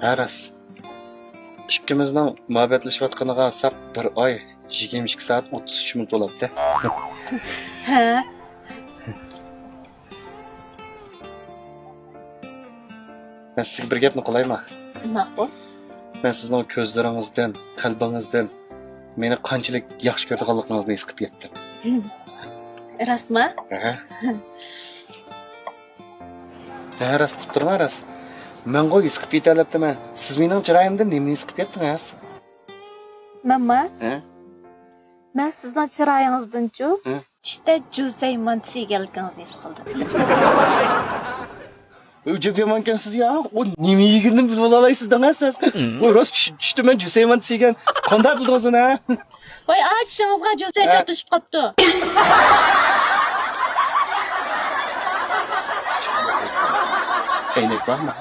Aras. İkimizning muhabbatlashayotganiga sap 1 oy 22 soat 33 minut bo'ladi. Ha. Men sizga bir gapni qilaymi? Ma'qul. Men sizning ko'zlaringizdan, qalbingizdan meni qanchalik yaxshi ko'rganligingizni his qilib yetdim. Rasma? Ha. Aras turma Aras. Men qo'y his qilib yetyapman. Siz mening chiroyimdan nimani his qilib yetdingiz? Mama, Ha? men sizning chiroyingizdan-chu, Ha? tushda Juseymon sigalkangizni his qildim. Öcep yamanken siz ya, o nimi yigindin bilib olaysiz danasiz. O rost tushdi men Juseyman degan qanday bildingiz uni? Voy, achishingizga Jusey chopishib qopti. Eynek bormi?